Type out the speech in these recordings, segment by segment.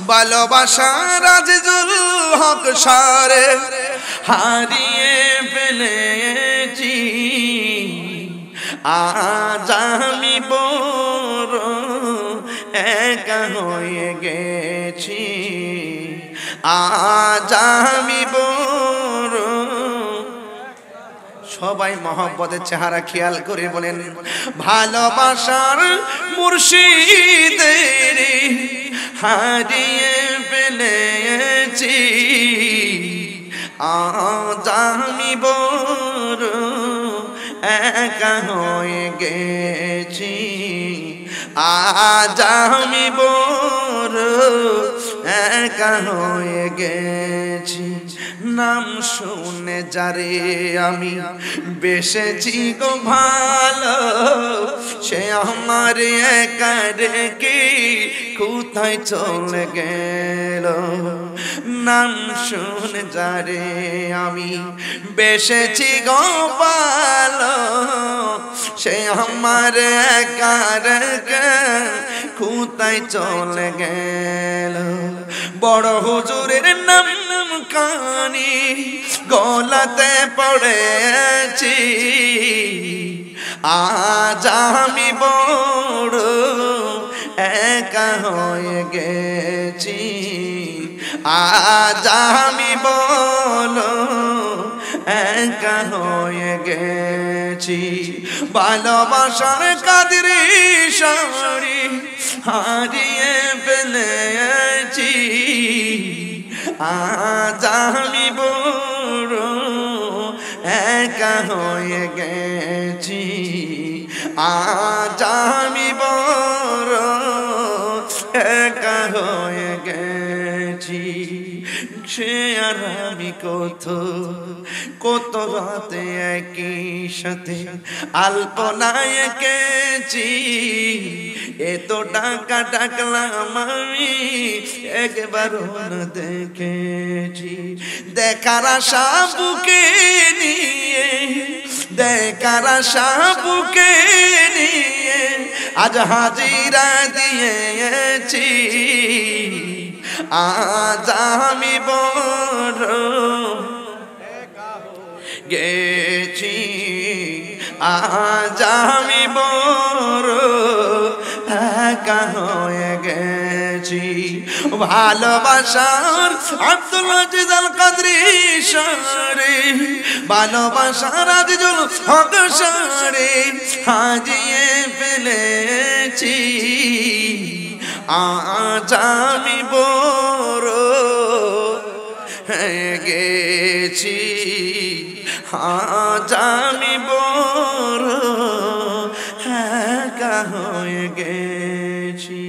ভালোবাসার আজিজুল হক সারে হারিয়ে ফেলেছি আজ আমি বড় একা হয়ে গেছি আজ আমি বড় সবাই মহব্বতের চেহারা খেয়াল করে বলেন ভালোবাসার মুর্শিদের হারিয়ে ফেলেছি আজ আমি বড় একা হয়ে গেছি আজ আমি বড় একা হয়ে গেছি নাম শুনে যারে আমি বেসেছি গো ভালো সে আমার একা রেখে কোথায় চলে গেল নাম শুনে যারে আমি বেসেছি গো ভালো সে আমার একা রেখে কোথায় চলে গেল বড় হুজুরের নাম কানি গলাতে পড়েছি আজ আমি বড় একা হয়ে গেছি আজ আমি বড় একা হয়ে গেছি ভালোবাসার কাদিরি সারি হারিয়ে ফেলেছি আজ আমি বড় একা হয়ে গেছি আজ আমি বড় একা হয়ে গেছি সে আর আমি কত রাতে একই সাথে আলপনায় এঁকেছি এত টাকা ডাকলাম আমি একবারও না দেখেছি দেখার আশা বুকে নিয়ে দেখার আশা বুকে নিয়ে আজ হাজিরা দিয়েছি আজ আমি বড় গেছি আজ আমি বড় একা হয়ে গেছি ভালোবাসার আব্দুল আজিজ আল কাদরি সারে ভালোবাসার আজিজুল হক সারে হারিয়ে ফেলেছি আজ আমি বড় হয়ে গেছি আজ আমি বড় একা হয়ে গেছি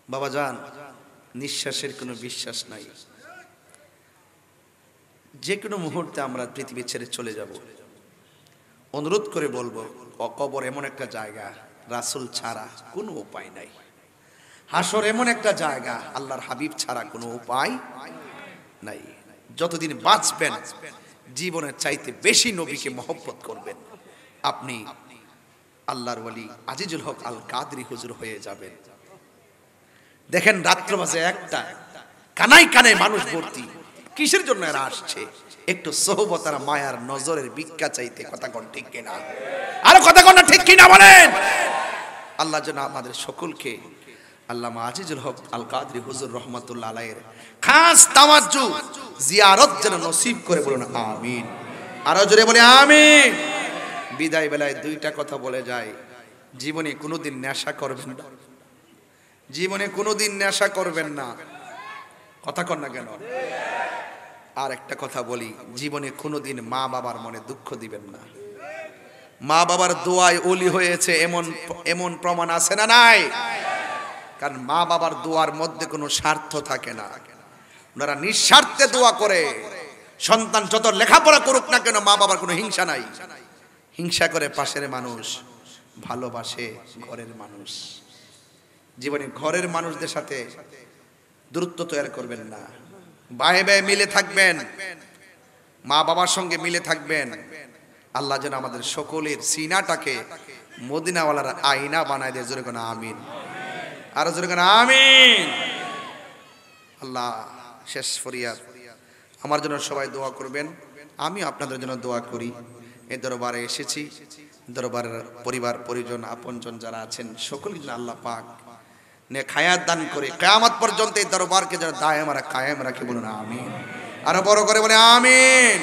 বাবা জান নিঃশ্বাসের কোনো বিশ্বাস নাই যে কোনো মুহূর্তে আমরা পৃথিবী ছেড়ে চলে যাব অনুরোধ করে বলবো কবর এমন একটা জায়গা রাসূল ছাড়া কোনো উপায় নাই হাসর এমন একটা জায়গা আল্লাহর হাবিব ছাড়া কোনো উপায় নাই যতদিন বাঁচবেন জীবনের চাইতে বেশি নবীকে মহব্বত করবেন আপনি আল্লাহর ওয়ালি আজিজুল হক আল কাদরি হুজুর হয়ে যাবেন দেখেন রাত্র বাজে একটা কানায় কানায় মানুষ ভর্তি কিসের জন্য এরা আসছে একটু সোহবত আর মায়ার নজরের ভিক্ষা চাইতে কথা কোন ঠিক কিনা আরো কথা কোন ঠিক কিনা বলেন আল্লাহ যেন আমাদের সকলকে আল্লামা আজিজুল হক আল কাদরি হুজুর রহমাতুল্লাহ আলাইহির খাস তাওয়াজ্জু জিয়ারত যেন নসিব করে বলুন আমিন আরো জোরে বলি আমিন বিদায় বেলায় দুইটা কথা বলে যায় জীবনে কোনোদিন নেশা করবেন না জীবনে কোনোদিন নেশা করবেন না কথা কন না কেন আর একটা কথা বলি জীবনে কোনোদিন মা বাবার মনে দুঃখ দিবেন না মা বাবার দোয়ায় ওলি হয়েছে এমন প্রমাণ আছে না নাই কারণ মা বাবার দোয়ার মধ্যে কোনো স্বার্থ থাকে না ওনারা নিঃস্বার্থে দোয়া করে সন্তান যত লেখাপড়া করুক না কেন মা বাবার কোনো হিংসা নাই হিংসা করে পাশের মানুষ ভালোবাসে ঘরের মানুষ জীবনে ঘরের মানুষদের সাথে দূরত্ব তৈরি করবেন না ভাই ভাই মিলে থাকবেন মা বাবার সঙ্গে মিলে থাকবেন আল্লাহ যেন আমাদের সকলের সিনাটাকে মদিনাওয়ালার আয়না বানায় দিয়ে জোরে কোন আমিন, আরো জোরে কোন আমিন। আল্লাহ শেষ ফরিয়াদ, আমার জন্য সবাই দোয়া করবেন, আমি আপনাদের জন্য দোয়া করি। এই দরবারে এসেছি, দরবারের পরিবার পরিজন আপনজন যারা আছেন সকলকে যেন আল্লাহ পাক নে খায়াত দান করে কিয়ামত পর্যন্ত এই দরবারকে যেন দায়েম রাখে, কায়েম রাখে, বলুন আমিন। আরো বড় করে বলে আমিন।